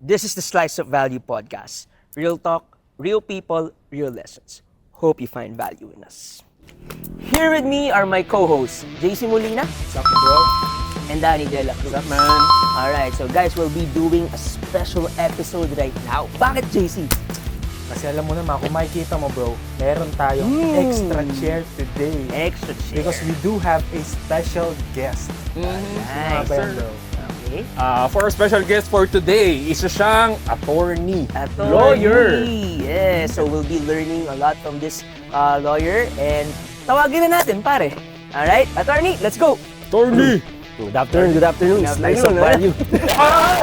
This is the Slice of Value podcast. Real talk, real people, real lessons. Hope you find value in us. Here with me are my co-hosts, JC Molina. What's up, bro? And Danny De La Cruz. What's up, man? Alright, so guys, we'll be doing a special episode right now. Bakit, JC? Kasi alam mo naman, kung makikita mo, bro, meron tayong extra chair today. Extra chair. Because we do have a special guest. Nice. Ba yan, bro? Okay. For our special guest for today, isa siyang attorney, Attorney. lawyer. Yes, so we'll be learning a lot from this lawyer and tawagin na natin, pare. Alright, attorney, let's go. Attorney! Good afternoon, good afternoon. Good Slice of afternoon, value.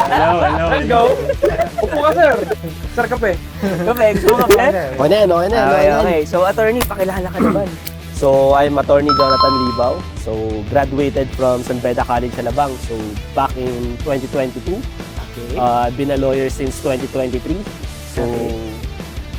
Hello. Let's go. Upo ka, sir. Sir, kape. Kape, gusto mo kape? Okay na. Okay. So, attorney, pakilala ka naman. So, I'm Attorney Jonathan Libao. So, graduated from San Beda College, Alabang. So, back in 2022. Okay. I've been a lawyer since 2023. So,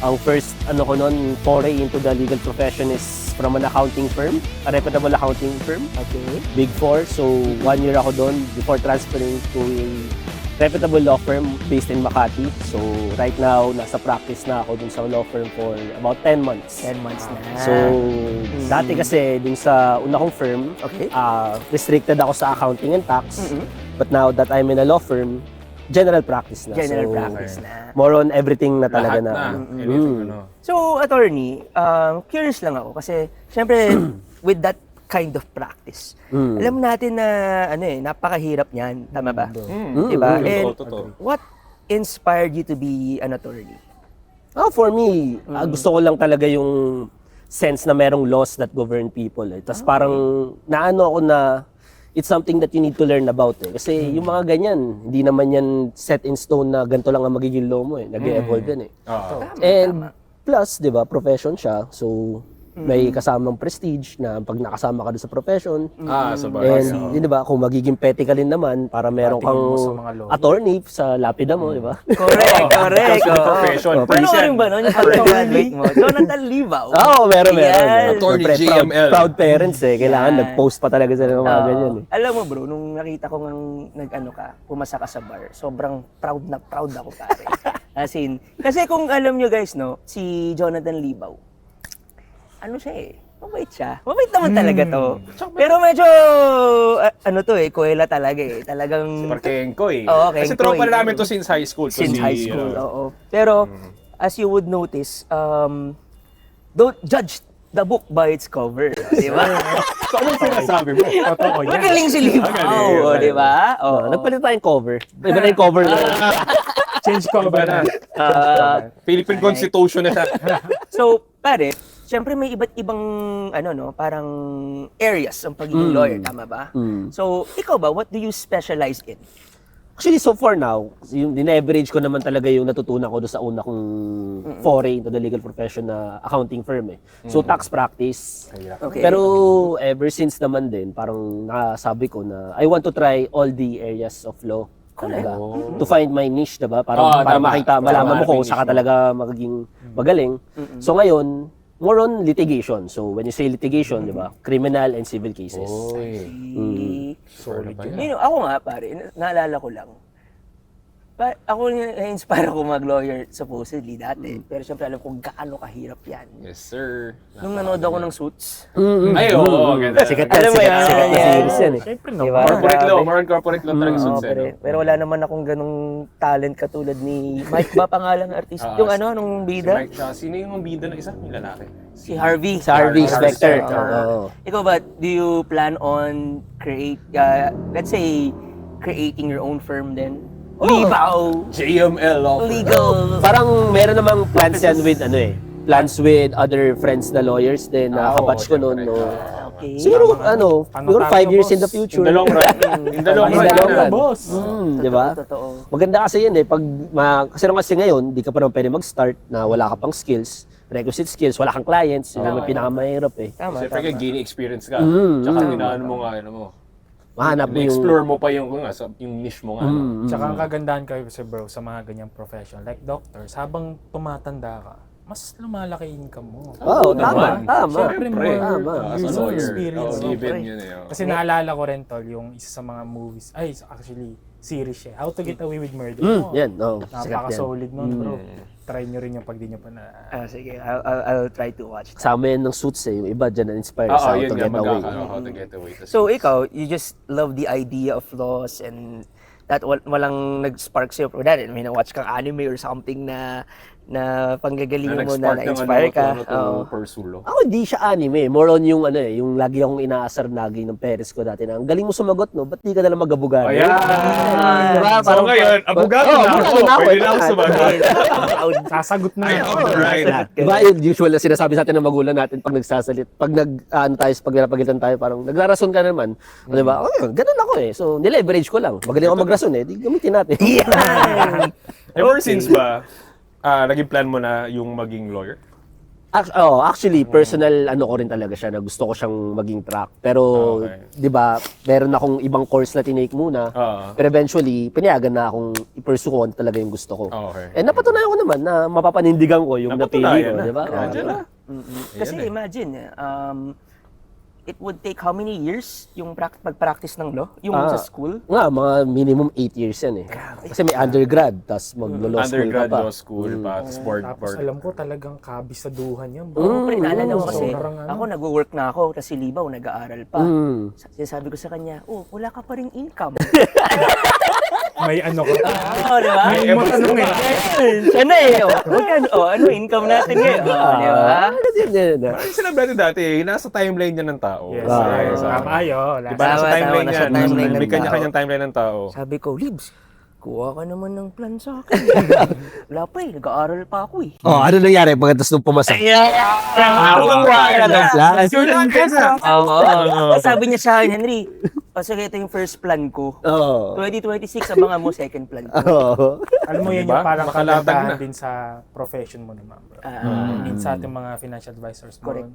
ang first ko noon, foray into the legal profession is from an accounting firm, a reputable accounting firm, Okay. Big Four. So, 1 year ako doon before transferring to a reputable law firm based in Makati. So, right now, nasa practice na ako dun sa law firm for about 10 months. 10 months na. So, dati kasi dun sa una kong firm, Okay. restricted ako sa accounting and tax. Mhm. But now that I'm in a law firm, general practice na. General So, practice na. more on everything na talaga Lahat na. na. Anything, ano. So, attorney, curious lang ako kasi syempre with that kind of practice, alam natin na napakahirap niyan, tama ba? Diba? And Totoo. what inspired you to be an attorney? For me, gusto ko lang talaga yung sense na merong laws that govern people. Tapos parang naano ako na it's something that you need to learn about. Kasi yung mga ganyan, hindi naman yan set in stone na ganito lang ang magiging law mo. Nag-evolve yan . And plus, di ba, profession siya. So, may kasamang prestige na pag nakasama ka doon sa profession. Sa bagay. And, di ba, kung magiging petty ka rin naman, para meron Patingin kang mo sa mga law. attorney sa lapida mo, di ba? Correct. That's the profession. Paano ka rin ba nun? Yung pagka-graduate mo? Jonathan Libao. Oo, meron. Yan. Attorney Siyempre, JML. Proud parents Kailangan Yan. nag-post pa talaga sila ng mga Oo. ganyan Alam mo bro, nung nakita ko pumasa ka sa bar, sobrang proud na proud ako pare. As in, kasi kung alam nyo guys, no, si Jonathan Libao, ano siya mabait siya. Mabait naman talaga to. Pero medyo, kuwela talaga Talagang, Si Parkenko Oo, Kasi Kenko tropa na namin to since high school. since high school, oo. Pero, as you would notice, don't judge the book by its cover. Di ba? So, anong sinasabi mo? Totoo yan. Magaling si Libao, Magaling. di ba? Oo. Nagpalit tayong cover. Iba na yung cover na. Change cover na. Philippine Constitution na. So, pare, syempre may iba't ibang parang areas ang pagiging lawyer, tama ba? So, ikaw ba, what do you specialize in? Actually, so far now, yung dine-average ko naman talaga yung natutunan ko doon sa una kong foray into the legal profession na accounting firm So, tax practice. Okay. Pero ever since naman din, parang nasabi ko na I want to try all the areas of law. Talaga. To find my niche, diba? Para tama. makita, malaman mo kung Tama, saan ka talaga magiging magaling. So ngayon, more on litigation. So when you say litigation, diba? Criminal and civil cases. Solid Ako nga, pare, naalala ko lang. Ako na-inspire ako mag-lawyer supposedly dati. Pero syempre alam ko gaano kahirap yan. Yes, sir. Nung nanood ako ng Suits, Ay, oo. Ganda. Sikat Alam mo yan, sikat na yan. series yan Siyempre Diba? naman. Corporate law. Grabe. More on corporate law talaga Oo, suits, pero wala naman akong ganong talent katulad ni Mike ba pangalan ng artist? Yung nung Si bida? Mike, tsaka sino yung bida na isa? Yung lalaki. Si Harvey. Sa Harvey Specter. Oo. Ikaw ba, do you plan on let's say, creating your own firm then? Libao, JML Law. legal. Parang meron namang plans yan with plans with other friends na lawyers din na kabatch ko noon. No? Okay. Siguro, siguro 5 years in the In future. the long run. In the long In the long run. run. Boss. Di ba? Totoo. Maganda kasi yan kasi ngayon, di ka pa naman pwede mag-start na wala ka pang skills, requisite skills, wala kang clients, yun naman pinakamahirap Tama, Siyempre, tama. gain experience ka. Tsaka inaano mo nga, Mahanap mo yung... explore mo pa yung niche mo nga. Tsaka ang kagandahan kayo kasi bro sa mga ganyang profession like doctors, habang tumatanda ka, mas lumalaki income mo. Oo, naman. tama. Siyempre, Siyempre. more As a years of lawyer. experience. Given Siyempre. yun Kasi naalala ko rin tol, yung isa sa mga movies, actually, series siya. How to Get Away with Murder. Oh, Yan, sikat yan. napaka-solid nun, bro. Try nyo rin yung pag di nyo pa na... Sige, I'll try to watch that. Kasama yan ng Suits eh, yung iba dyan na-inspire Oo, sa How yun to nga, Get Away. How to Get Away. So ikaw, you just love the idea of laws and that walang nag-spark sa'yo. Dahil may na-watch kang anime or something na panggagalingan mo na na-inspire ka. Oo. pursue law. Ako hindi siya anime, more on yung yung lagi akong inaasar lagi ng parents ko dati na, ang galing mo sumagot no, ba't di ka nalang mag-abogado? Ayan! Diba? So ngayon, abogado na ako. Pwede na ako sumagot. Sasagot na yan. Alright. Diba yung usual na sinasabi sa atin ng magulang natin pag nagsasalit, pag pag nalapagitan tayo, parang naglarason ka naman. Diba? Oh, ganun ako eh. So, nileverage ko lang. Magaling ako magrason eh, di gamitin natin. Ever since ba, naging plan mo na yung maging lawyer? Actually, personal ko rin talaga siya na gusto ko siyang maging track. Pero, Okay. 'di ba, meron akong ibang course na tinake muna. Pero eventually, pinayagan na akong i-pursue ko talaga yung gusto ko. Okay. Eh napatunayan ko naman na mapapanindigan ko yung napili ko, Napatunayan na. 'di ba? Nandiyan na. Kasi imagine, it would take how many years yung pag-practice ng law? Yung sa school? Nga, mga minimum 8 years yan eh. Kasi may undergrad, tapos mag-law school ka Undergrad pa. law school pa, sport Tapos board. alam ko talagang kabisaduhan yan, Oo, bro. pre, naalala ko kasi, Sobrang ano. ako nag-work na ako, kasi Libaw, nag-aaral pa. Sinasabi ko sa kanya, wala ka pa rin income. May ano ka. Oo, di ba? May matanong eh. Sana eh. Ano income natin ngayon? Di ba? Ay, sinabi natin dati, nasa timeline niya ng tao. Yes, Yes, tama yun. Diba, nasa Tama, timeline nasa niya. timeline ng May tao. kanya-kanyang timeline ng tao. Sabi ko, Libs, kuha ka naman ng plan sa akin. Wala pa eh, nag-aaral pa ako eh. Ano nangyari pagkatapos nung pumasa? Oo. Sabi niya sa akin, Henry, sige, ito yung first plan ko. Oo. 2026, abangan mo second plan ko. Alam mo yan Diba? yung parang Makalatag kagandahan na. din sa profession mo naman, bro. Din sa ating mga financial advisors mo. Correct.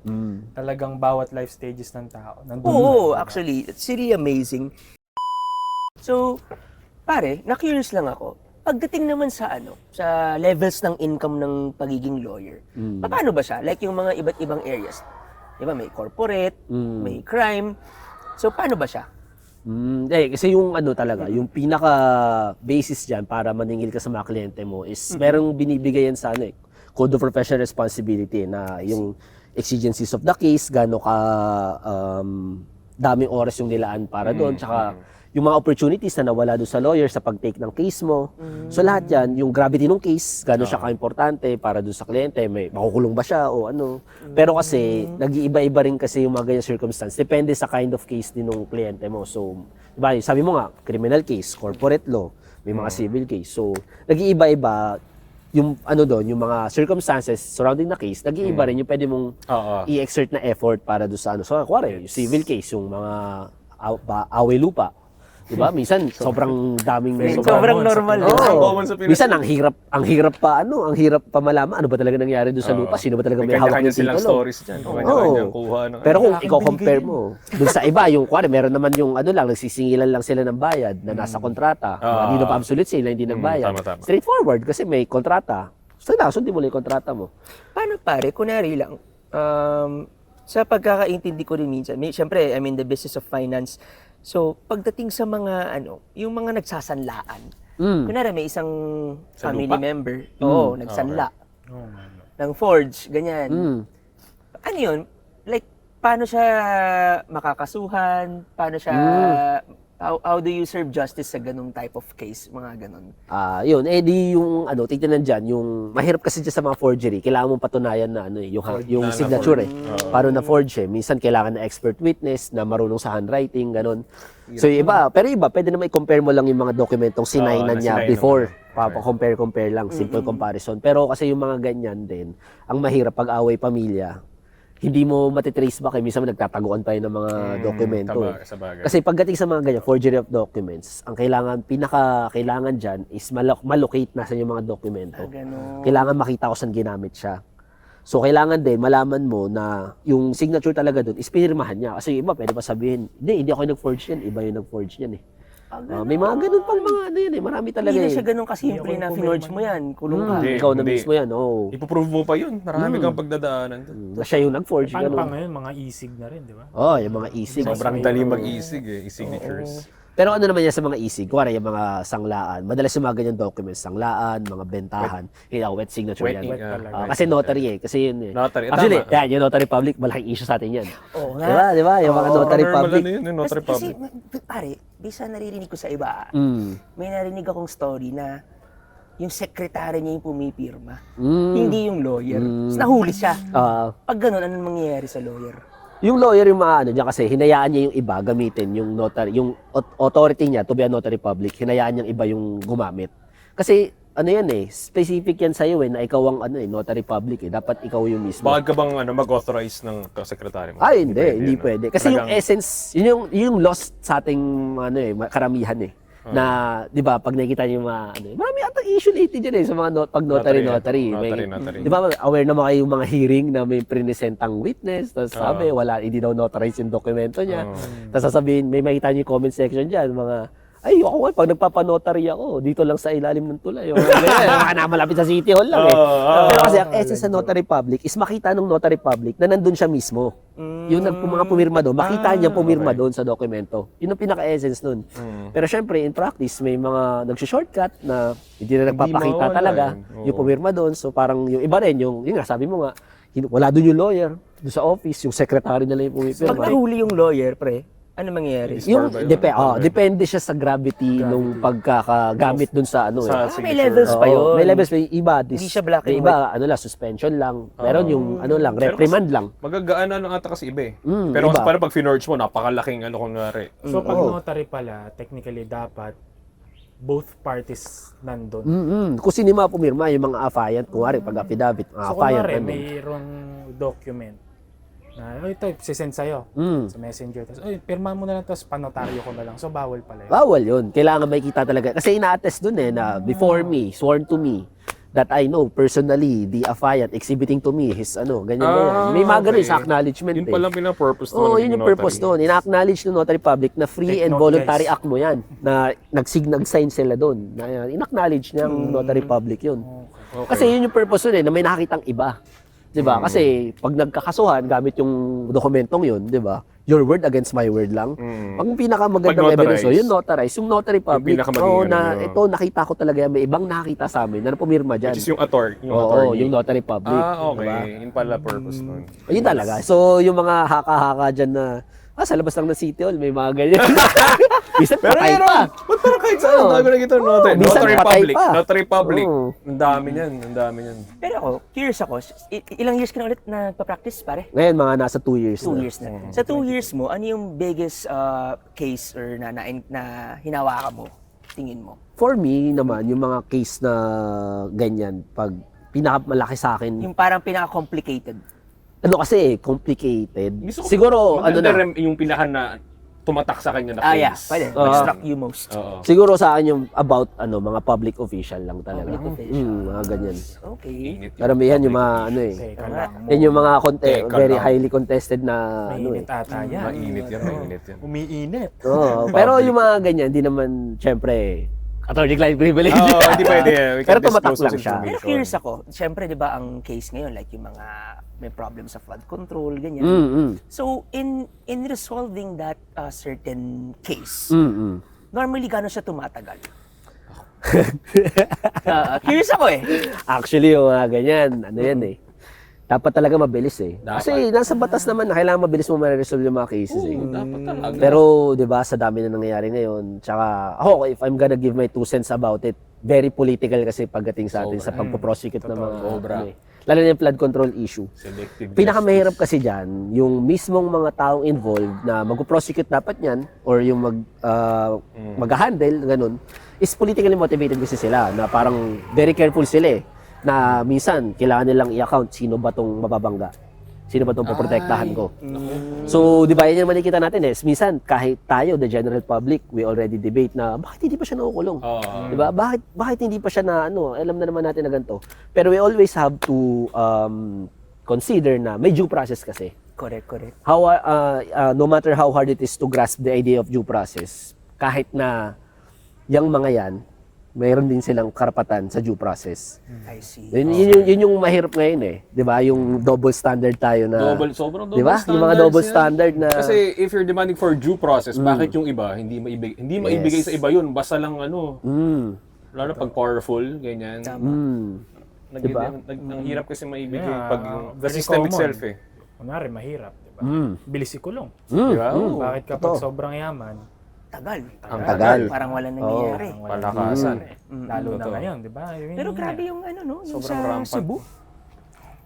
Talagang bawat life stages ng tao. Nandun Oo, na. actually, it's really amazing. So, pare, na-curious lang ako. Pagdating naman sa sa levels ng income ng pagiging lawyer, paano ba siya? Like yung mga iba't ibang areas. Di ba, may corporate, may crime. So, paano ba siya? Kasi yung talaga, yung pinaka basis diyan para maningil ka sa mga kliyente mo is merong binibigay yan sa Code of Professional Responsibility na yung exigencies of the case, gaano ka daming oras yung nilaan para doon, tsaka yung mga opportunities na nawala doon sa lawyer sa pag-take ng case mo. So lahat yan, yung gravity ng case, gaano siya ka-importante para doon sa kliyente, may makukulong ba siya o ano. Pero kasi, nag-iiba-iba rin kasi yung mga ganyan circumstance. Depende sa kind of case din ng kliyente mo. So, diba, sabi mo nga, criminal case, corporate law, may mga civil case. So, nag-iiba-iba yung doon, yung mga circumstances surrounding the case, nag-iiba rin yung pwede mong i-exert na effort para doon sa So, kuwari, yung civil case, yung mga away lupa. Diba? Minsan sobrang daming Sobrang normal. Common sa Pinas. Minsan ang hirap pa malaman ano ba talaga nangyari doon sa lupa, sino ba talaga may hawak kanya-kanya ng silang titulo. stories dyan. Kanya-kanya kuha ng Pero kung i-compare mo, doon sa iba, yung kuwari, meron naman yung lang, nagsisingilan lang sila ng bayad na nasa kontrata. Hindi na pa-absolute sila, hindi nagbayad. Tama. Straightforward kasi may kontrata. Sundin mo lang yung kontrata mo. Paano pare, kunwari lang, sa pagkakaintindi ko rin minsan, siyempre, I'm in the business of finance. So, pagdating sa mga, yung mga nagsasanlaan, kunwari may isang Sa family lupa? member, nagsanla, Oo, man. ng forge, ganyan. Ano yun? Like, paano siya makakasuhan? Paano siya, how do you serve justice sa ganung type of case? Mga ganun. Yun, di yung tignan dyan, yung mahirap kasi dyan sa mga forgery, kailangan mong patunayan na yung signature Paano na forge minsan kailangan na expert witness na marunong sa handwriting, ganun. So yung iba, pwede naman i-compare mo lang yung mga dokumentong sinainan niya sinainan before. mo. Compare lang, simple comparison. Pero kasi yung mga ganyan din, ang mahirap pag away pamilya, hindi mo matitrace back minsan nagtataguan pa yun ng mga dokumento. Sabagay. Kasi pagdating sa mga ganyan, forgery of documents, ang pinaka-kailangan dyan is malocate nasan yung mga dokumento. Ganun. Kailangan makita ko saan ginamit siya. So, kailangan din malaman mo na yung signature talaga doon is pinirmahan niya. Kasi yung iba, pwede pa sabihin, hindi ako yung nag-forge yan, iba yung nag-forge yan may mga ganun pang mga marami talaga Hindi na siya ganun kasimple na finorge mo yan. Kulong ka. Hindi. Ikaw na mismo yan, Ipoprove mo pa yun. Marami kang pagdadaanan doon. Na siya yung nag-forge, Paano pa ganun. ngayon, mga isig na rin, di ba? Yung mga isig. Sobrang dali mag-isig e-signatures. Pero ano naman yan sa mga easy, kuwari yung mga sanglaan, madalas yung mga ganyan documents, sanglaan, mga bentahan, wet signature Wet yan. ink, Kasi notary kasi yun eh. Notary, Actually, tama. yan, yung notary public, malaking issue sa atin yan. Oo nga. Di ba? Yung mga notary Normal public. ano yun, yung notary Kasi, public. pare, bisa naririnig ko sa iba, Mm. may narinig akong story na yung sekretary niya yung pumipirma. Mm. Hindi yung lawyer. Tapos nahuli siya. Ah, Pag ganun, anong mangyayari sa lawyer? yung lawyer yung mga ano dyan kasi hinayaan niya yung iba gamitin yung notary, yung authority niya to be a notary public, hinayaan niyang iba yung gumamit. Kasi ano yan eh, specific yan sa'yo eh, na ikaw ang ano eh, notary public eh, dapat ikaw yung mismo. Bakit ka bang mag-authorize ng sekretary mo? Ay, hindi ano? pwede. Kasi yung Talagang- essence, yun yung lost sa ating ano eh, karamihan eh. Na, di ba, pag nakikita niyo yung mga, ano, marami atang issue lately dyan eh, sa mga pag notary. Notary. Di ba, aware naman kayo yung mga hearing na may prinesentang witness, tapos sabi, hindi daw notarize yung dokumento niya. Tapos sasabihin, may makita niyo yung comment section dyan, mga, ay, ako nga, pag nagpapanotary ako, dito lang sa ilalim ng tulay. Mga malapit sa City Hall lang eh. Pero kasi ang essence sa notary public is makita ng notary public na nandun siya mismo. Yung mga pumirma doon, makita niya pumirma doon sa dokumento. Yun ang pinaka-essence nun. Pero syempre, in practice, may mga nagsushortcut na hindi na nagpapakita mawala talaga yun. Oo. yung pumirma doon. So parang yung iba rin, yun nga, sabi mo nga, wala doon yung lawyer, doon sa office, yung secretary na lang yung Pag pumipirma. nahuli yung lawyer, pre, ano mangyayari? Yung ba yun? depende siya sa gravity nung pagkakagamit dun sa ano Sa eh. may levels pa Oo, yun. may levels pa yung iba. Hindi siya black may and iba, ano lang, suspension lang. Meron yung ano lang, Pero reprimand lang. Magagaan na lang ata kasi iba eh. Mm, Pero kasi iba. parang pag finorge mo, napakalaking ano kung nari. So pag Oo. notary pala, technically dapat both parties nandun. Kung sino yung mga pumirma, yung mga affiant, kunwari pag affidavit, mga So affiant kunwari, nandun. mayroong document na, ito, sisend sa'yo sa messenger. Tapos, pirma mo na lang, tapos panotaryo ko na lang. So, bawal pala yun. Bawal yun. Kailangan makikita talaga. Kasi ina-attest dun eh, na before me, sworn to me, that I know personally, the affiant exhibiting to me his ganyan. May mga ganun sa acknowledgement Yun eh. pala pinapurpose Oo, yun yung purpose doon. Ina-acknowledge ng notary public na free Take and note, voluntary guys. act mo yan. Na nag-sign sila doon. Na in-acknowledge ng notary public yun. Kasi yun yung purpose doon eh, na may nakakitang iba. 'Di ba? Kasi pag nagkakasuhan gamit yung dokumentong yun, 'di ba? Your word against my word lang. Ang pinakamagandang Pag evidence notarize. yung notarize, yung notary public. pinakamaging Oo, ano na yun. ito nakita ko talaga yan, may ibang nakita sa amin na pumirma diyan. Which is yung attorney. Oo, yung notary public. Okay. Diba? Yun pala purpose nun. Yun talaga. So, yung mga haka-haka dyan na, sa labas lang ng City Hall, may mga ganyan. Bisan Pero patay meron! pa. Ba't parang kahit saan? Ang dami na kita notary. minsan Notary patay public. pa. Notary public. Oo. Ang dami niyan. Ang dami niyan. Pero ako, curious ako, ilang years ka na ulit nagpa-practice, pare? Ngayon, mga nasa 2 years 2 na. years na. Sa 2 years mo, ano yung biggest case or na hinawakan mo, tingin mo? For me naman, yung mga case na ganyan, pag pinakamalaki sa akin, Yung parang pinaka-complicated. ano kasi, complicated. Gusto ko- Siguro, ano na, yung pinahan na tumatak sa kanya na case. Yeah, pwede. What struck you most? Oo. siguro sa akin yung about, mga public official lang talaga. Public official. Mga ganyan. Okay. Init yun. Karamihan yung mga, Teka lang. yan yung mga Teka very lang. highly contested na, Mainit ata yan. Mainit yan. Mainit yan. Umiinit. Oo, pero yung mga ganyan, di naman, syempre, attorney-client privilege. Oo, hindi pwede. We can Pero tumatak disclose lang those siya. Pero information. curious ako, siyempre, di ba, ang case ngayon, like yung mga may problem sa flood control, ganyan. So, in resolving that certain case, normally gano'n siya tumatagal? Curious ako eh. Actually, yung mga ganyan, ano yan eh. Dapat talaga mabilis eh. Kasi nasa batas naman na kailangan mabilis mo ma-resolve yung mga cases eh. Dapat talaga. Pero, di ba, sa dami na nangyayari ngayon, tsaka, ako, if I'm gonna give my 2 cents about it, very political kasi pagdating sa atin sa pagpo-prosecute ng mga, ano eh. Lalo na yung flood control issue. Selective Pinakamahirap kasi dyan, yung mismong mga taong involved na mag-prosecute dapat yan, or yung mag-handle, ganun, is politically motivated kasi sila, na parang very careful sila eh, na minsan, kailangan nilang i-account sino ba tong mababangga. Sino ba itong poprotektahan ko? So, di ba, yan yung makikita natin eh. Minsan, kahit tayo, the general public, we already debate na, bakit hindi pa siya nakukulong? Di ba? Bakit hindi pa siya na, alam na naman natin na ganito. Pero we always have to consider na may due process kasi. Correct. How, no matter how hard it is to grasp the idea of due process, kahit na yung mga yan, mayroon din silang karapatan sa due process. I see. Yun yung mahirap ngayon eh. 'Di ba? Yung double standard tayo na Sobrang 'di double ba? standards Yung mga double yan. standard na Kasi if you're demanding for due process, bakit yung iba hindi maibigay sa iba yun? Basta lang ano, lalo pag powerful, ganyan. Diba? Ang hirap kasi maibigay Yeah, pag yung the very system common. itself eh. Kunwari, mahirap, di ba? Bilis ikulong. Diba? Bakit kapag sobrang yaman, Tagal. Ang tagal. Parang wala nangyayari. walang Palakasan. lalo na Totoo. ngayon, di ba? Pero grabe yung ano, no? Yung Sobrang sa rampant. Cebu.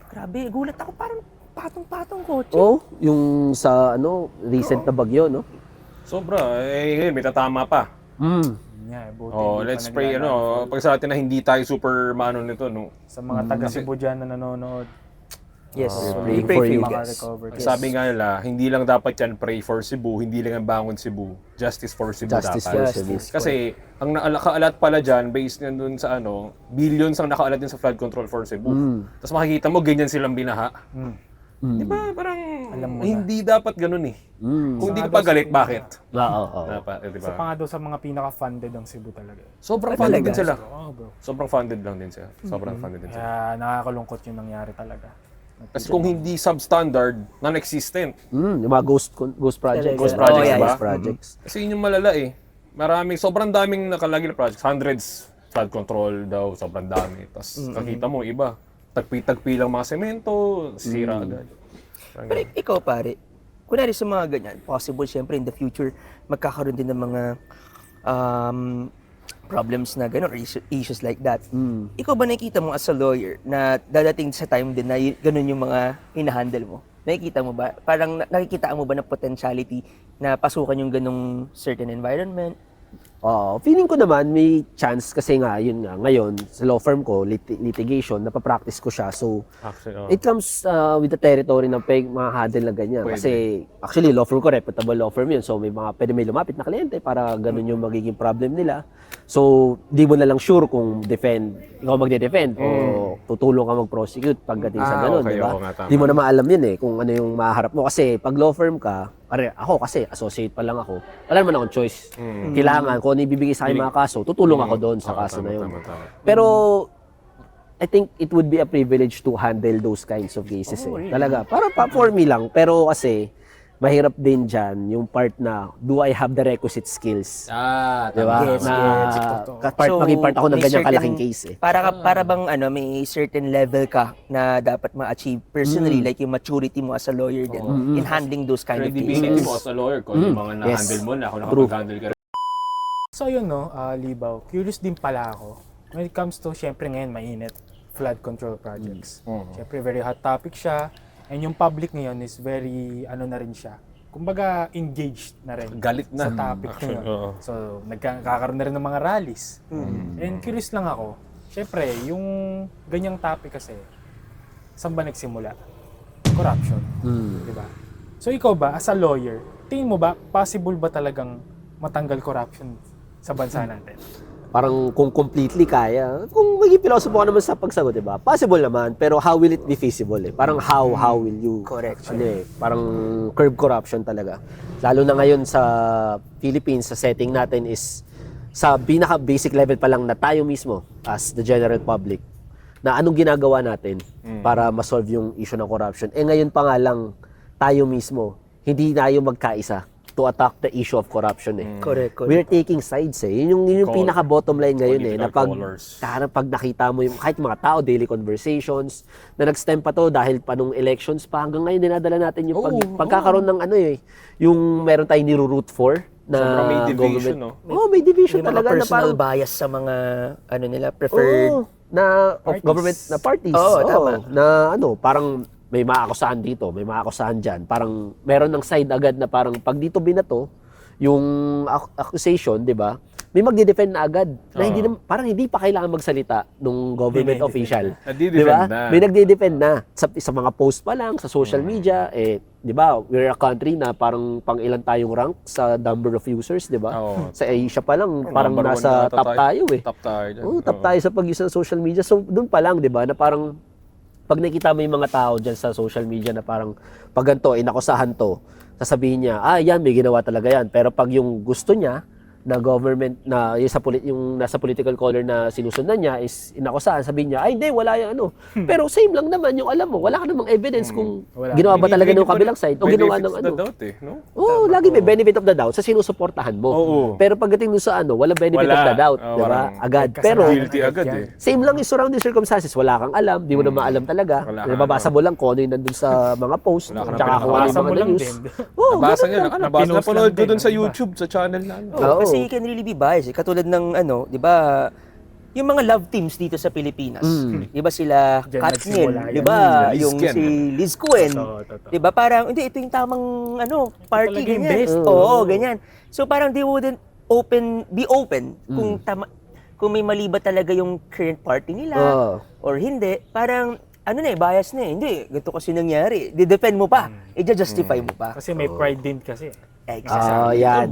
Grabe, gulat ako. Parang patong-patong kotse. Oh, yung sa ano, recent na bagyo, no? Sobra. Eh, ngayon, may tatama pa. Buti Oh, hindi pa let's pray, naglalaro. pag sa atin na hindi tayo super maano nito, no? Sa mga taga Cebu dyan na nanonood, Yes. praying We pray for for you you. guys. maka-recover. Sabi nga nila, hindi lang dapat yan pray for Cebu, hindi lang ang bangon Cebu, justice for Cebu Justice dapat. for Cebu. Kasi, ang nakaalat pala dyan, based nga dun sa ano, billions ang nakaalat din sa flood control for Cebu. Tapos makikita mo, ganyan silang binaha. Di ba? Parang, hindi dapat ganun eh. Kung hindi ka pa galit, bakit? Oo. Dapat, di Isa ba? pa nga daw sa mga pinaka-funded ang Cebu talaga. Sobrang funded din talaga? sila. Oo, bro. Sobrang funded lang din sila. Sobrang funded din sila. Kaya nakakalungkot yung nangyari talaga. Kasi kung hindi substandard, non-existent. Yung mga ghost projects. Ghost projects yeah, ba? yeah. Ghost projects. Kasi yun yung malala eh. Sobrang daming nakalagay na projects. Hundreds, flood control daw, sobrang dami. Tapos kakita mo, iba. Tagpi-tagpi lang mga semento, sira agad. Pero ikaw pare, kunwari sa mga ganyan, possible syempre in the future, magkakaroon din ng mga problems na gano'n, or issues like that. Ikaw ba nakikita mo as a lawyer na dadating sa time din na gano'n yung mga hinahandle mo? Nakikita mo ba? Parang nakikita mo ba na potentiality na pasukan yung ganong certain environment? Feeling ko naman may chance kasi nga, yun nga, ngayon, sa law firm ko, litigation, napapractice ko siya. So, Actually, it comes with the territory ng mga handle na ganyan. Pwede. Kasi, actually, law firm ko, reputable law firm yun. So, pwede may lumapit na kliyente para ganun yung magiging problem nila. So, di mo na lang sure kung ikaw magde-defend o tutulong ka mag-prosecute pagdating sa ganun, okay, di ba? oo nga, tama. Di mo na maalam yun eh, kung ano yung maharap mo. Kasi, pag law firm ka, ako kasi, associate pa lang ako, wala naman akong choice. Kailangan, kung ano ibibigay sa akin mga kaso, tutulong ako doon sa kaso na yun. Tama. Pero, I think it would be a privilege to handle those kinds of cases eh. Talaga, for me lang. Pero kasi, mahirap din dyan yung part na, do I have the requisite skills? Di ba? Yes, yes. Maging part ako ng may ganyang certain- kalaking case eh. Para bang may certain level ka na dapat ma-achieve personally, like yung maturity mo as a lawyer din in handling those kind of Credibility cases. mo as a lawyer, kung yung mga na-handle mo na, kung nakapag-handle ka rin. So yun no, Libaw, curious din pala ako. When it comes to, syempre ngayon mainit, flood control projects. Syempre very hot topic siya. And yung public ngayon is very, na rin siya. Kumbaga, engaged na rin. Galit na. Sa topic Actually, ngayon. oo. So, nagkakaroon na rin ng mga rallies. And curious lang ako, syempre, yung ganyang topic kasi, saan ba nagsimula? Corruption. Diba? So, ikaw ba, as a lawyer, tingin mo ba, possible ba talagang matanggal corruption sa bansa natin? Parang kung completely kaya, kung maging philosopher ka naman sa pagsagot, diba? Possible naman, pero how will it be feasible eh? Parang how will you, Correct. Parang curb corruption talaga. Lalo na ngayon sa Philippines, sa setting natin is, sa pinaka-basic level pa lang na tayo mismo, as the general public, na anong ginagawa natin para ma-solve yung issue ng corruption. Eh ngayon pa nga lang, tayo mismo, hindi tayo magkaisa to attack the issue of corruption eh. Correct. We're taking sides eh. Yun yung pinaka bottom line ngayon eh. Na Political pag nakita mo yung kahit mga tao, daily conversations, na nag-stem pa to dahil pa nung elections pa, hanggang ngayon dinadala natin yung pagkakaroon ng yung meron tayong niru-root for na Sobrang may division, government. May division May mga talaga na personal parang bias sa mga nila preferred. of government na parties. Tama. Na parang may maakusahan dito, may maakusahan dyan. Parang meron ng side agad na parang pag dito binato, yung accusation, di ba? May magde-defend na agad. Na parang hindi pa kailangan magsalita nung government official. Di ba? May nagde-defend na. Sa mga post pa lang, sa social media, di ba? We're a country na parang pang ilan tayong rank sa number of users, di ba? Sa Asia pa lang, parang number one nasa na top tayo eh. Top tayo dyan. Top tayo sa pag-use ng social media. So, doon pa lang, di ba, na parang pag nakita mo yung mga tao dyan sa social media na parang pag ganito, inakusahan to, sasabihin niya, yan, may ginawa talaga yan. Pero pag yung gusto niya, na government na yung, yung nasa political color na sinusundan niya is inakusahan, sabihin niya, ay hindi, wala yung ano. Pero same lang naman yung alam mo, wala ka namang evidence kung Wala. ginawa ba talaga ng Hindi kabilang side o ginawa ng benefits ano. the doubt eh, no? Oo, lagi may benefit of the doubt sa sinusuportahan mo. Oo. Pero pagdating dun sa ano, wala benefit Wala. of the doubt, Oo, di ba? parang Agad. kasalanan. Pero Guilty agad eh. same lang yung surrounding circumstances, wala kang alam, di mo na maalam talaga. Wala kang Nababasa mo lang kung ano yung nandun sa mga post, Wala ka na tsaka kung ano Nabasa yung mo mga lang news. din. Oo, Nabasa ganun niya lang. lang. Nabasa, Pinost napanood lang ko din dun sa ng iba. YouTube, sa channel na ano. Oo, Oo. kasi you can really be biased. Katulad ng ano, 'di ba? Yung mga love teams dito sa Pilipinas. 'Di ba sila Diyan Katniel, nagsimula 'di yan. ba? Liz Yung Ken. si Liz Cuen. Totoo. 'Di ba? Parang hindi ito yung tamang ano, party talaga yung ganyan. best. Oo, ganyan. So parang they wouldn't be open kung kung may mali ba talaga yung current party nila Oo. or hindi. Parang ano na bias na eh. Hindi, ganito kasi nangyari. Di-defend mo pa. I-justify mo pa. Kasi may pride din kasi. Exactly. Yan.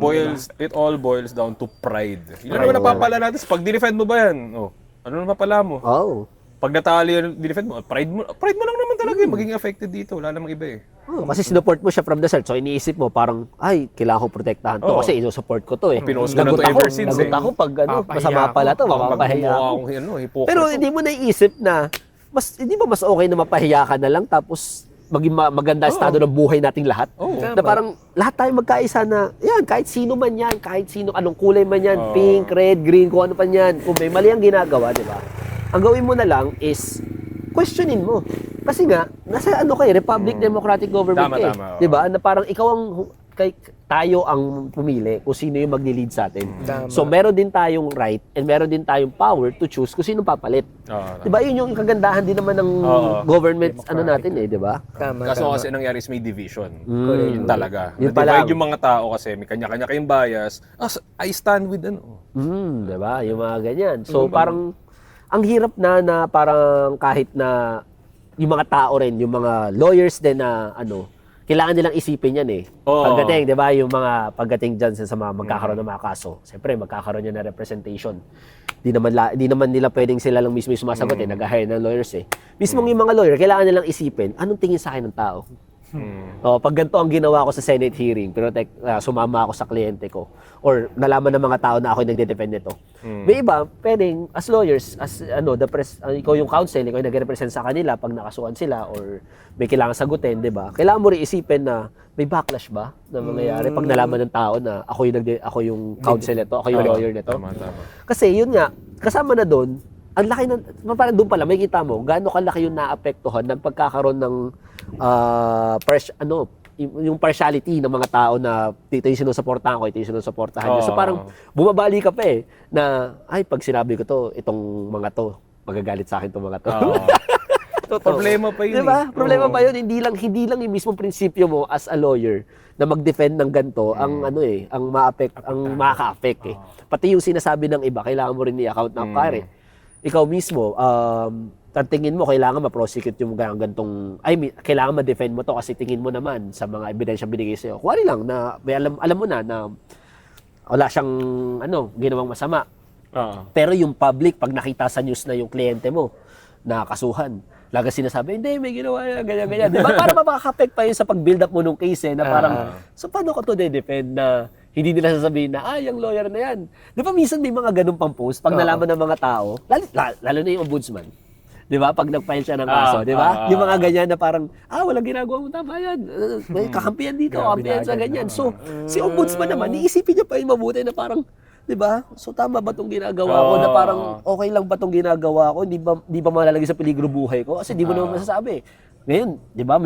It all boils down to pride. Yun naman napapala natin. Pag dinefend mo ba yan? Oh, ano naman pala mo? Oo. Pag natali yung dinefend mo, pride mo lang naman talaga yung magiging affected dito. Wala namang iba eh. Oo, kasi sinupport mo siya from the start. So iniisip mo parang, ay, kailangan ko protektahan to Oo. kasi ino-support ko to eh. Pinost ko na to ever since Lagot eh. ako pag ano, Papahiya masama ako. pala to, Pag mapapahiya gumawa ako. akong ano, hypocrite. Pero hindi mo naiisip na, hindi ba mas okay na mapahiya ka na lang tapos maging maganda estado ng buhay nating lahat? Oo. Na parang lahat tayo magkaisa na, yan, kahit sino man yan, kahit sino, anong kulay man yan, Oo. pink, red, green, kung ano pa yan, kung may mali ang ginagawa, di ba? Ang gawin mo na lang is, questionin mo. Kasi nga, nasa ano kayo, Republic Democratic Government Tama, eh. tama, oo. Di ba? Na parang ikaw ang, tayo ang pumili kung sino yung magli-lead sa atin. Tama. So, meron din tayong right and meron din tayong power to choose kung sino papalit. Oo, Di ba? Yun yung kagandahan din naman ng Oo. government, ano natin eh, di ba? Tama, Kaso tama. kasi nangyari is may division. Correct. Yun talaga. Yun pa Na-divide lang. yung mga tao kasi may kanya-kanya kayong bias. I stand with ano. Di ba? Yung mga ganyan. So, parang, ang hirap na parang kahit na yung mga tao rin, yung mga lawyers din na ano, kailangan nilang isipin yan eh. Oo. Pagdating, di ba, yung mga pagdating dyan sa mga magkakaroon ng mga kaso. Siyempre, magkakaroon yun ng representation. Di naman nila pwedeng sila lang mismo yung sumasagot eh, nag-hire ng lawyers eh. Mismong yung mga lawyer, kailangan nilang isipin, anong tingin sa akin ng tao? O, pag ganito ang ginawa ko sa Senate hearing, pero sumama ako sa kliyente ko, or nalaman ng mga tao na ako yung nagde-defend nito. May iba, pwedeng, as lawyers, as ikaw yung counsel, ikaw yung nag-represent sa kanila pag nakasuhan sila, or may kailangan sagutin, di ba? Kailangan mo rin isipin na may backlash ba na mangyayari pag nalaman ng tao na ako yung counsel nito, ako yung lawyer nito. Tama, tama. Kasi yun nga, kasama na doon, ang laki parang doon pala, may kita mo, gaano kalaki yung naapektuhan ng pagkakaroon ng yung partiality ng mga tao na ito yung sinusuportahan ko, ito yung sinusuportahan niya. So parang bumabali ka pa eh, na ay pag sinabi ko to, itong mga to, magagalit sa akin itong mga to. Problema pa yun Diba? eh. Problema Oo. pa yun, hindi lang yung mismong prinsipyo mo as a lawyer na mag-defend ng ganito ang makaka-affect eh. Pati yung sinasabi ng iba, kailangan mo rin i-account na pare. Ikaw mismo, ang tingin mo kailangan ma-prosecute yung gantong kailangan ma-defend mo to kasi tingin mo naman sa mga ebidensya binigay sa'yo. Kuwari lang na may alam mo na wala siyang ginawang masama. Pero yung public, pag nakita sa news na yung kliyente mo na kasuhan, lagi sinasabi, hindi, may ginawa yan, ganyan. Di ba? Para makaka-affect pa yun sa pag-build up mo nung case eh, na parang, so paano ko to de-defend na hindi nila sasabihin na, yung lawyer na yan. Di ba minsan may mga ganun pang post pag nalaman ng mga tao, lalo na yung ombudsman. Di ba? Pag nag-file siya ng kaso, di ba? Yung mga ganyan na parang, walang ginagawa mo, tama yan. May kakampihan dito, kampihan sa ganyan. So, si ombudsman naman, iisipin niya pa yung mabuti na parang, di ba? So, tama ba itong ginagawa ko na parang, okay lang ba itong ginagawa ko? Di ba malalagay sa peligro buhay ko? Kasi di mo naman masasabi. Ngayon, di ba,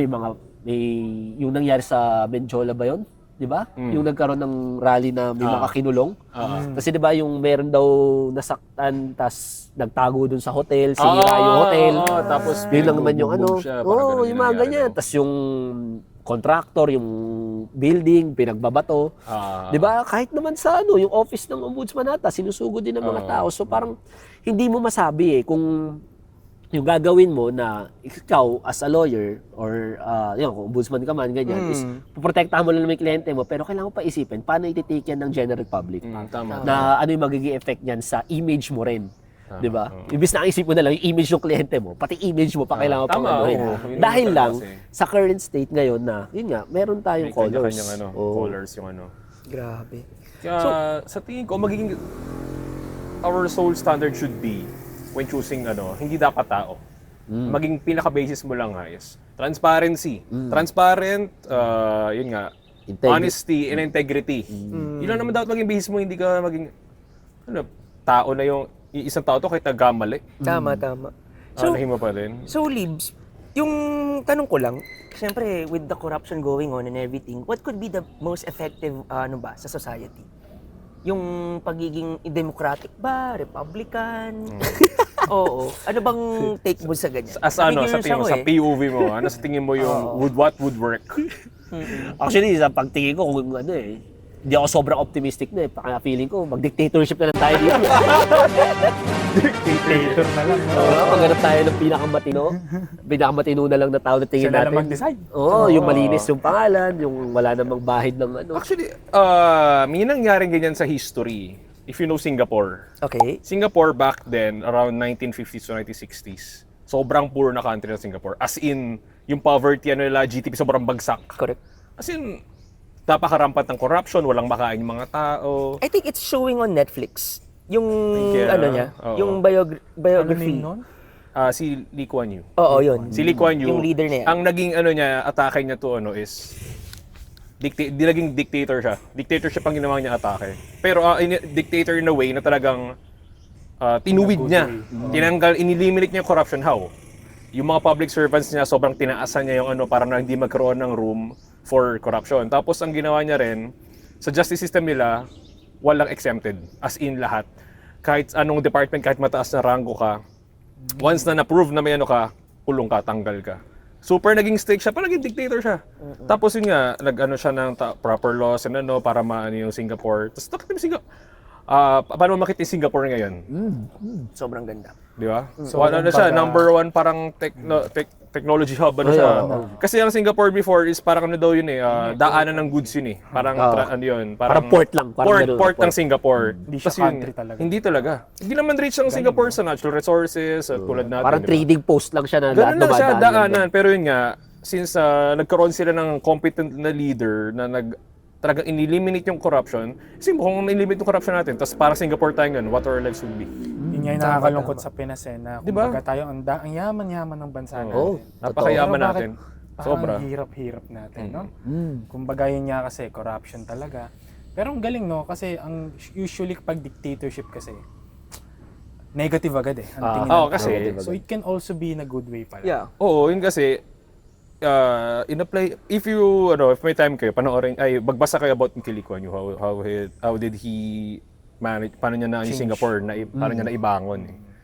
yung nangyari sa Menjola ba yun? Di ba? Yung nagkaroon ng rally na may mga kinulong. Kasi di ba yung meron daw nasaktan tas nagtago dun sa hotel, sinira yung hotel. Tapos yun lang naman yung binubugbog siya, parang ganun yung mga nangyari ganyan. daw. Tas yung contractor, yung building, pinagbabato. Di ba? Kahit naman sa yung office ng ombudsman nata, sinusugod din ng mga tao. So parang hindi mo masabi kung yung gagawin mo na ikaw as a lawyer or kung ombudsman ka man, ganyan, is poprotektahan mo lang naman yung kliyente mo, pero kailangan mo pa isipin paano ititake yan ng general public. Tama. Na ano yung magiging effect niyan sa image mo rin. Di ba? Ibis na isip mo na lang yung image ng kliyente mo, pati image mo pa kailangan pang Tama, anuhin. oo. Yun Dahil yung lang, kasi. sa current state ngayon na, yun nga, meron tayong May colors. kanya-kanyang Oo. colors yung ano. Grabe. Kaya sa tingin ko, magiging our sole standard should be when choosing hindi dapat tao. Maging pinaka-basis mo lang is transparency. Transparent, yun nga, honesty and integrity. Yun lang naman dapat maging basis mo, hindi ka maging tao na yung isang tao to kahit nagkamali. Tama. So, Anahin mo pa rin. So, Libs, yung tanong ko lang, siyempre, with the corruption going on and everything, what could be the most effective, sa society? Yung pagiging democratic ba? Republican? Oo. Ano bang take mo sa ganyan? As sa Nagiging tingin mo, ako sa POV mo, ano sa tingin mo yung what would work? Actually, sa pagtingin ko, kung hindi ako sobrang optimistic na Kaya feeling ko, mag-dictatorship na lang tayo dito. Dictator na lang. Paghanap tayo ng pinakamatino na lang na tao na tingin Sila natin. na mag-decide. Yung malinis yung pangalan, yung wala namang bahid ng Actually, may nangyaring ganyan sa history. If you know Singapore. Okay. Singapore back then, around 1950s to 1960s, sobrang poor na country ng Singapore. As in, yung poverty, GDP sobrang bagsak. Correct. As in, napakarampat ng corruption, walang makain yung mga tao. I think it's showing on Netflix. Yung, Yeah. niya, Oo. yung biography. Ano nun? Si Lee Kuan Yew. Oo, yun. Si Lee Kuan Yew, Yung leader na yan. ang naging atake niya to is naging dictator siya. Dictatorship ang ginawa niya atake. Pero dictator in a way na talagang tinuwid niya. Tinanggal, ineliminate niya yung corruption. How? Yung mga public servants niya, sobrang tinaasan niya yung para na hindi magkaroon ng room for corruption. Tapos ang ginawa niya rin, sa justice system nila, walang exempted. As in lahat. Kahit anong department, kahit mataas na rango ka, once na na-prove na may kulong ka, tanggal ka. Super naging strict siya, parang naging dictator siya. Tapos yun nga, siya ng proper laws and para maano yung Singapore. Tapos nakita mo paano mo makita yung Singapore ngayon? Sobrang ganda. Di ba? So, Wala na siya, number one parang technology hub siya. Kasi ang Singapore before is parang daw yun daanan ng goods yun Parang Parang port lang, parang ganun, port ng port. Singapore. Hindi siya Tas yun, country talaga. Hindi talaga. Hindi naman rich ang Singapore sa natural resources at tulad natin. Parang di ba? trading post lang siya na lahat Ganun lang siya, dumadaan. daanan. Pero yun nga, since nagkaroon sila ng competent na leader na talagang in-eliminate yung corruption, kasi kung in-eliminate yung corruption natin, tapos parang Singapore tayo ngayon, what our lives would be. Yun nga yung nakakalungkot sa Pinas na Diba? kumbaga tayo ang yaman-yaman ng bansa natin. Oo. Napakayaman Pero natin. bakit Sobra. parang hirap-hirap natin, no? Kumbaga yun nga kasi, corruption talaga. Pero ang galing, no? Kasi ang usually pag dictatorship kasi, negative agad ang tingin ng kasi, tao. So it can also be in a good way pala. Yeah. oo, yun kasi, in-apply, if may time kayo, panoorin, magbasa kayo about Lee Kuan Yew, how did he manage, paano niya na yung Singapore, paano niya naibangon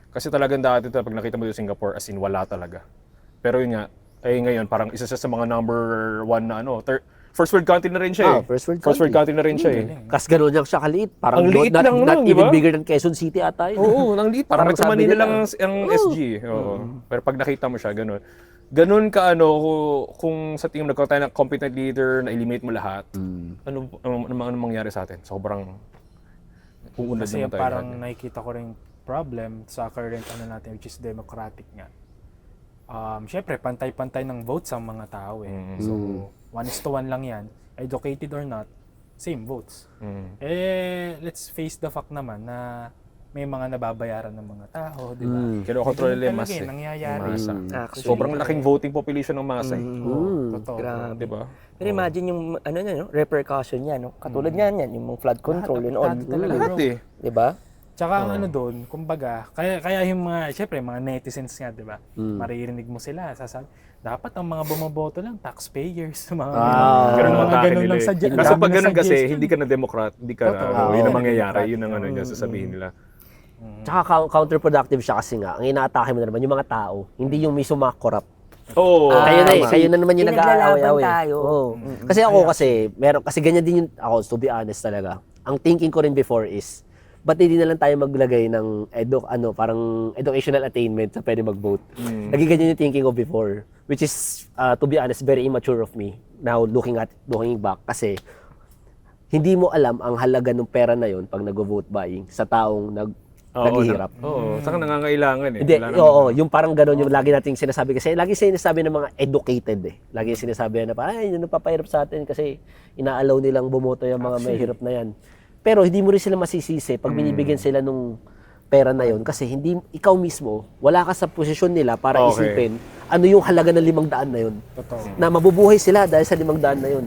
Kasi talagang dati pag nakita mo yung Singapore, as in wala talaga. Pero yun nga, ngayon, parang isa siya sa mga number one na first world country na rin siya first world country na rin siya Kas ganun lang siya kaliit. Parang Ang liit not lang not nun, di even ba? bigger than Quezon City ata yun. Oo, nang liit. Parang Metro sabi Manila nila. lang ang SG. Oo. Pero pag nakita mo siya, ganun. Ganun ka kung sa tingin mo nagkaroon tayo ng competent leader na eliminate mo lahat, ano mangyari sa atin? Sobrang uunlad Kasi naman tayo. parang lahat. nakikita ko rin problem sa current natin which is democratic nga. Syempre, pantay-pantay ng votes ang mga tao So, 1:1 lang yan. Educated or not, same votes. Let's face the fact naman na may mga nababayaran ng mga tao, di ba? Kinokontrol nila yung Talaga mas nangyayari. masa. Actually, Sobrang laking voting population ng masa. Totoo. Grabe. Di ba? Pero imagine yung repercussion niya, no? Katulad niyan, yung mga flood control and all. Lahat talaga, Lahat bro. Di ba? Tsaka ang doon, kumbaga, kaya yung mga, syempre, mga netizens nga, di ba? Maririnig mo sila, sasabi, dapat ang mga bumoboto lang, taxpayers, mga Ganun mga mga ganun lang sa Kasi pag ganun kasi, hindi ka na Democrat, hindi ka Totoo. yun ang Oo. mangyayari, yun ang yung sasabihin nila. Tsaka counterproductive siya kasi nga, ang inaatake mo na naman yung mga tao, hindi yung mismo mga corrupt. Oo. Kayo na naman yung Pinaglalaban nag-aaway-away. tayo. Oo. Kasi kasi ganyan din yung, ako, to be honest talaga. Ang thinking ko rin before is, ba't hindi na lang tayo maglagay ng parang educational attainment sa pwede mag-vote. Naging ganyan yung thinking ko before, which is, to be honest, very immature of me now looking back kasi hindi mo alam ang halaga ng pera na yon pag nag-vote buying sa taong naghihirap. Oo, saka nangangailangan Hindi, Wala naman- oo, yung parang gano'n yung lagi nating sinasabi kasi lagi sinasabi ng mga educated Lagi sinasabi na yun napapahirap sa atin kasi inaalaw nilang bumoto yung mga may hirap na yan. Pero hindi mo rin sila masisisi pag binibigyan sila nung pera na yon kasi hindi ikaw mismo wala ka sa posisyon nila para Okay. isipin ano yung halaga ng 500 na yon. Totoo. Na mabubuhay sila dahil sa 500 na yon.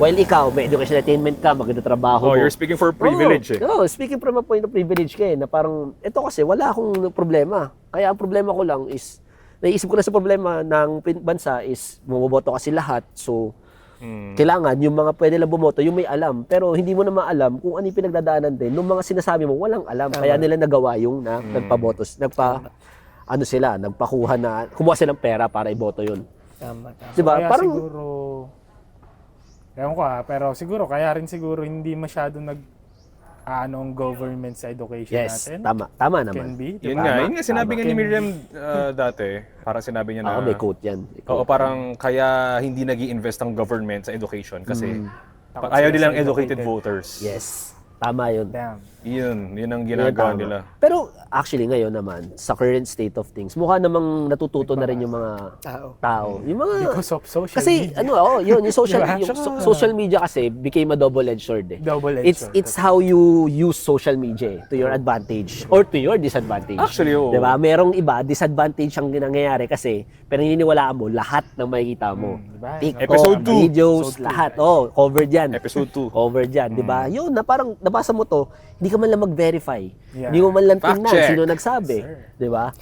While ikaw, may education attainment ka, maganda trabaho Oh, mo. you're speaking for privilege eh. Oo, speaking from a point of privilege ka na parang, ito kasi wala akong problema. Kaya ang problema ko lang is, naisip ko na sa problema ng bansa is, bumoboto kasi lahat. So, kailangan yung mga pwede lang bumoto, yung may alam. Pero hindi mo na maalam kung ano yung pinagdadaanan din. Nung mga sinasabi mo, walang alam. Kaya nila nagawa yung nagpabotos, kumuha silang pera para iboto yun. Tama, tama. Diba? Kaya Parang, siguro, ewan ko pero siguro, kaya rin siguro hindi masyado ang government sa education yes, natin. tama Can naman. be, Yun diba? nga sinabi nga ni Can Miriam dati, parang sinabi niya na, Ako may quote yan. oo, parang kaya hindi nag-i-invest ang government sa education kasi Takot ayaw sila nilang sa educated educated. voters. Yes, tama yun. Damn. Yun ang Yun ginagawa tama. nila. Pero actually ngayon naman, sa current state of things, mukha namang natututo na rin yung mga tao. Yung mga Because of social kasi media. yun yung social Diba? social media kasi became a double-edged sword eh. Double-edged sword. It's how you use social media to your advantage or to your disadvantage. Actually, oo. 'Di ba? Merong iba disadvantage ang nangyayari kasi pinaniniwalaan mo lahat ng makikita mo. Diba? TikTok, Episode 2. videos, lahat. Oh, covered 'yan. Episode 2. Covered 'yan, 'di ba? Yun na parang nabasa mo to, hindi ka man lang mag-verify. Yeah. Hindi mo man lang Fact tingnan check. sino nagsabi, Sir. 'di ba?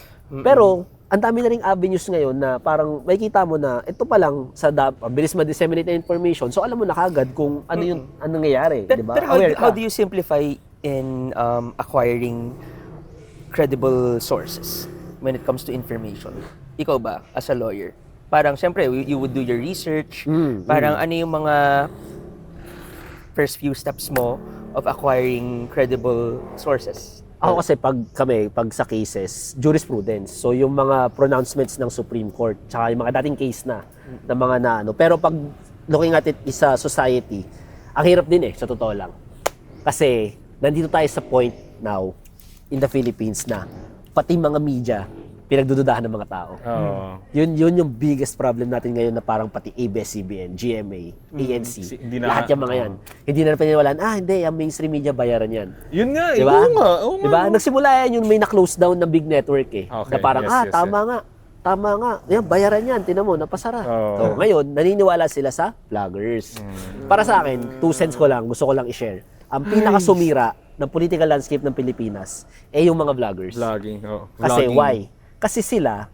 Pero ang dami na ring avenues ngayon na parang makikita mo na ito pa lang sa bilis ma-disseminate na information. So alam mo na kagad kung ano yung anong nangyayari, 'di ba? Pero how do you simplify in acquiring credible sources when it comes to information? Ikaw ba, as a lawyer? Parang, syempre, you would do your research. Parang, ano yung mga first few steps mo of acquiring credible sources? Ako kasi pag sa cases, jurisprudence. So yung mga pronouncements ng Supreme Court, tsaka yung mga dating case na mga na ano. Pero pag looking at it sa society, ang hirap din sa totoo lang. Kasi nandito tayo sa point now in the Philippines na pati mga media pinagdududahan ng mga tao. Oo. Yun yung biggest problem natin ngayon na parang pati ABS-CBN, GMA, ANC, Hindi na- lahat yung mga yan. Hindi na pinaniwalaan, hindi, ang mainstream media bayaran yan. Yun nga, Diba? oo nga. Oo nga. Diba? Nagsimula yan yung may na-close down ng big network eh. Okay, Na parang, yes, yes, tama nga. Yan, bayaran yan. Tinan mo, napasara. Oo. So, ngayon, naniniwala sila sa vloggers. Para sa akin, 2 cents ko lang, gusto ko lang i-share. Ang pinakasumira ng political landscape ng Pilipinas ay yung mga vloggers. Vlogging. Oh. Kasi Vlogging. why? Kasi sila,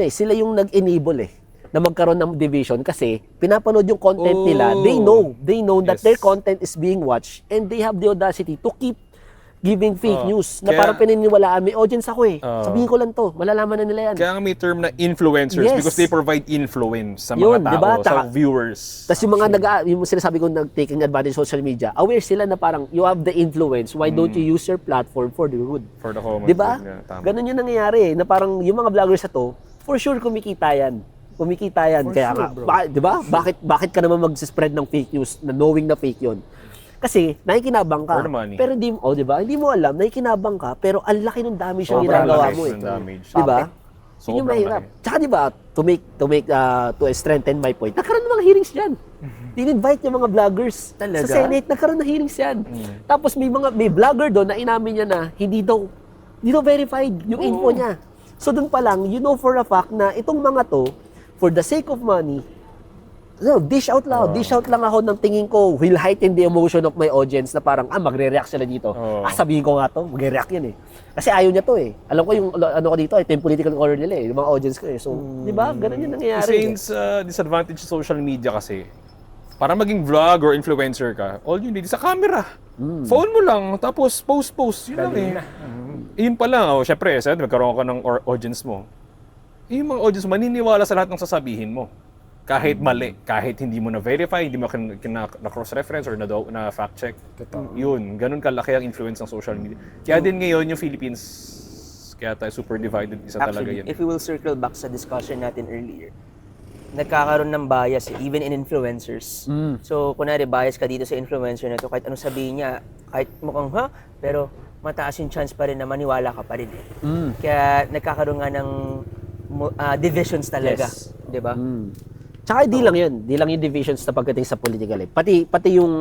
sila yung nag-enable na magkaroon ng division kasi pinapanood yung content nila. They know that Yes. their content is being watched and they have the audacity to keep giving fake news na Kaya- parang pininiwalaan. May audience ako Sabihin ko lang to. Malalaman na nila yan. Kaya nga may term na influencers Yes. because they provide influence sa Yun, mga tao, diba? sa viewers. Tapos yung mga yung sinasabi ko taking advantage of social media, aware sila na parang you have the influence. Why don't you use your platform for the good? For the common Di ba? good nga, tama. Ganun yung nangyayari na parang yung mga vloggers na to, for sure kumikita yan. Kaya nga, di ba? Bakit ka naman mag-spread ng fake news na knowing na fake yun? Kasi nakikinabang ka. For the money. Pero di ba? Hindi mo alam, nakikinabang ka, pero ang laki ng damage yung Sobrang ginagawa laki mo ng damage. Di ba? Yun yung Sobrang mahirap. laki. Tsaka di ba, to strengthen my point, nagkaroon ng mga hearings dyan. Din-invite yung mga vloggers Talaga? sa Senate, nagkaroon ng hearings yan. Tapos may vlogger doon na inamin niya na hindi daw verified yung info niya. So doon pa lang, you know for a fact na itong mga to, for the sake of money, dish out loud. Dish out lang ako ng tingin ko will heighten the emotion of my audience na parang, magre-react sila dito. Sabihin ko nga to, magre-react yan Kasi ayaw niya to Alam ko yung ano ko dito, ito yung political color nila yung mga audience ko So, di ba? Ganun yung nangyayari. Since disadvantage sa social media kasi, para maging vlog or influencer ka, all you need is a camera. Phone mo lang, tapos post. Yun lang Yun pa lang, syempre, magkaroon ka ng audience mo. Yung mga audience mo, maniniwala sa lahat ng sasabihin mo. Kahit mali, kahit hindi mo na-verify, hindi mo na-cross-reference or na fact-check. Yun, ganun kalaki ang influence ng social media. Kaya din ngayon yung Philippines, kaya tayo super divided, isa talaga Actually, yan. if we will circle back sa discussion natin earlier, nagkakaroon ng bias even in influencers. So, kunwari bias ka dito sa influencer na to, kahit ano sabihin niya, kahit mukhang pero mataas yung chance pa rin na maniwala ka pa rin Kaya nagkakaroon nga ng divisions talaga, Yes. 'di ba? Tsaka di lang yun. Di lang yung divisions na pagdating sa political life. Pati yung,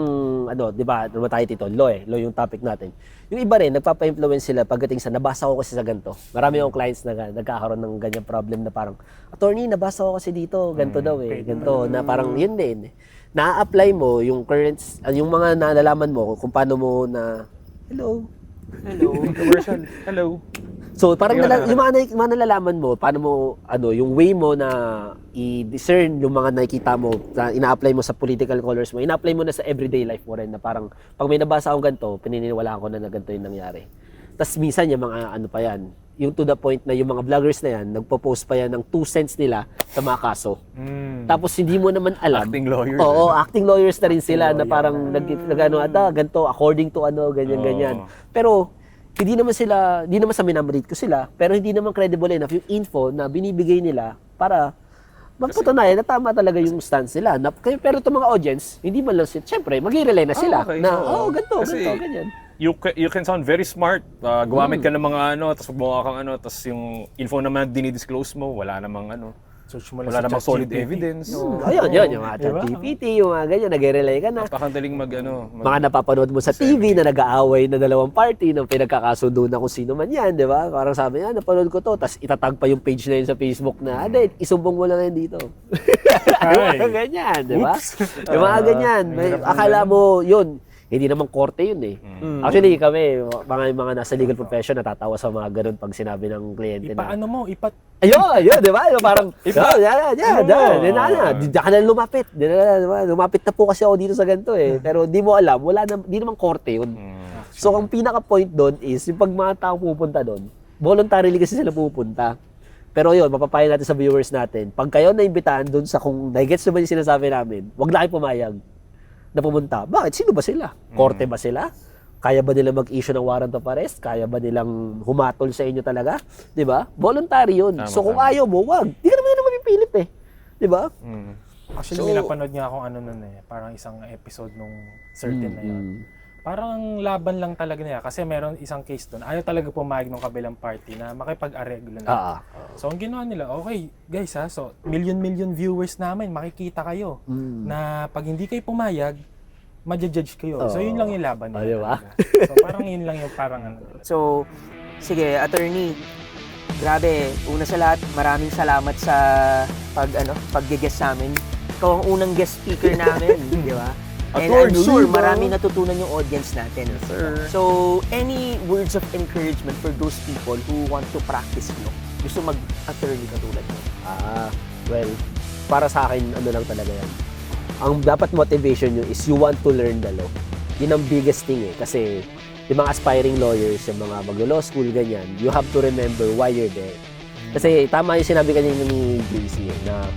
di ba, naman tayo dito, law yung topic natin. Yung iba rin, nagpapa-influence sila pagdating sa, nabasa ko kasi sa ganito. Marami akong clients na nagkakaroon ng ganyang problem na parang, attorney, nabasa ko kasi dito, ganito daw ganito, na parang yun din. Na-apply mo yung currents, yung mga nalalaman mo kung paano mo na, hello, Commercial. Hello. so parang yung mga nalalaman mo, paano mo, yung way mo na i-discern yung mga nakikita mo, na ina-apply mo sa political colors mo, ina-apply mo na sa everyday life mo rin, na parang, pag may nabasa akong ganito, pininiwalaan ko na ganito yung nangyari. Tapos minsan yung mga pa yan, yung to the point na yung mga vloggers na yan, nagpo-post pa yan ng 2 cents nila sa mga kaso. Tapos hindi mo naman alam. Acting lawyers. Oo, acting lawyers na rin sila na parang ganito, according to ganyan. Pero hindi naman sa minamalit ko sila, pero hindi naman credible enough yung info na binibigay nila para magpatunayan na tama talaga yung stance nila. Pero itong mga audience, hindi man lang sila, syempre, mag-i-rely na sila ganito, ganyan. You can sound very smart. Gumamit ka ng mga tapos magmukha kang tapos yung info naman dinidisclose mo, wala namang Search mo lang wala sa namang solid ChatGPT. evidence. Ayun, yung mga ChatGPT, yung mga ganyan, nag-rely ka na. Napakadaling Mga napapanood mo sa TV na nag-aaway na dalawang party ng pinagkakasundo na kung sino man yan, di ba? Parang sabi niya, napanood ko to, tapos itatag pa yung page na yun sa Facebook na, isumbong mo lang yan dito. Ganyan, di ba? Yung mga ganyan. Akala mo, yun, hindi naman korte yun eh. Actually, kami, mga nasa legal profession, natatawa sa mga ganun pag sinabi ng kliyente na. Ayun, di ba? Yung parang, diyan ka na lumapit. Lumapit na po kasi ako dito sa ganito eh. Pero di mo alam, di naman korte yun. So, ang pinaka-point doon is, yung pag mga tao pupunta doon, voluntarily kasi sila pupunta. Pero yun, mapapayo natin sa viewers natin, pag kayo naimbitahan doon sa kung nai-gets naman yung sinasabi namin, wag na kayo pumayag na pumunta. Bakit? Sino ba sila? Korte ba sila? Kaya ba nila mag-issue ng warrant of arrest? Kaya ba nilang humatol sa inyo talaga? 'Di ba? Voluntary 'yun. So kung ayaw mo, wag. Di ka naman mapipilit eh. 'Di ba? Actually, may napanood nga akong nun parang isang episode nung certain na yun. Parang laban lang talaga niya kasi meron isang case doon. Ayaw talaga pumayag ng kabilang party na makipag-areglo na. So ang ginawa nila, okay guys so million viewers namin, makikita kayo na pag hindi kayo pumayag, ma-judge kayo. So yun lang yung laban nila. Diba? So parang yun lang yung parang So, sige, attorney, grabe, una sa lahat, maraming salamat sa pag-guest sa amin. Ikaw ang unang guest speaker namin, di ba? And I'm sure marami natutunan yung audience natin. Yes, sir. So, any words of encouragement for those people who want to practice law? Gusto mag-attorney katulad mo? Well, para sa akin, lang talaga yan. Ang dapat motivation nyo is you want to learn the law. Yun ang biggest thing eh. Kasi yung mga aspiring lawyers, yung mga mag-law school, ganyan, you have to remember why you're there. Kasi tama yung sinabi kanina ni JC na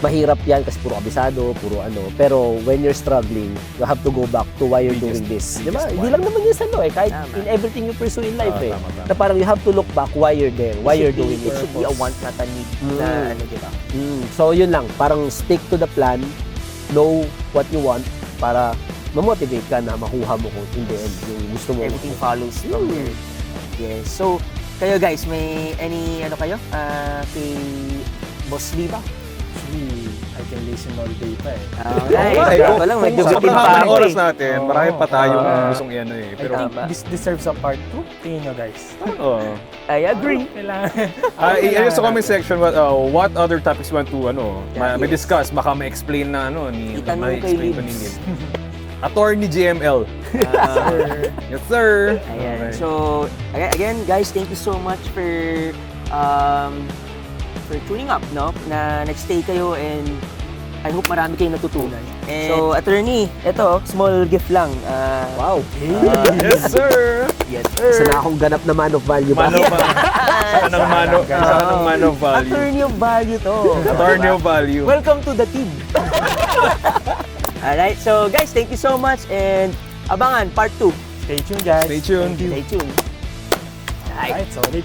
mahirap yan kasi puro kabisado, puro Pero when you're struggling, you have to go back to why you're doing this. Diba? Hindi lang naman yun sa law eh. Kahit in everything you pursue in life eh. Na parang you have to look back why you're there, why you're doing it. It should be a want, not a need na diba? So yun lang, parang stick to the plan, know what you want para ma-motivate ka na makuha mo kung in the end yung gusto mo. Everything follows from there. Yes. So, kayo guys, may any kayo? Kay Boss Liva? actually, I can listen all day pa eh. Okay. Ito lang, medyo Sa bitin pa pagkakang ako oras eh. natin, marami pa tayong gustong i-ano eh. I Pero, think this deserves a part 2. Tingin nyo guys. I agree. Kailangan. sa comment section, what other topics you want to, may discuss, baka ma-explain na, Itanong kay ma-explain pa ni Libs. Lib. Attorney GML. Yes, sir. Ayan. So, again, guys, thank you so much for tuning up, no? Na nag-stay kayo and I hope marami kayong natutunan. And so, attorney, ito, small gift lang. Wow. Yes, sir. Yes, Isa sir. na akong ganap na man of value ba? Sana ng man of value. Attorney of value to. Attorney of value. Welcome to the team. Alright, so guys, thank you so much and abangan part 2. Stay tuned guys. Stay tuned. Stay tuned. Alright, solid.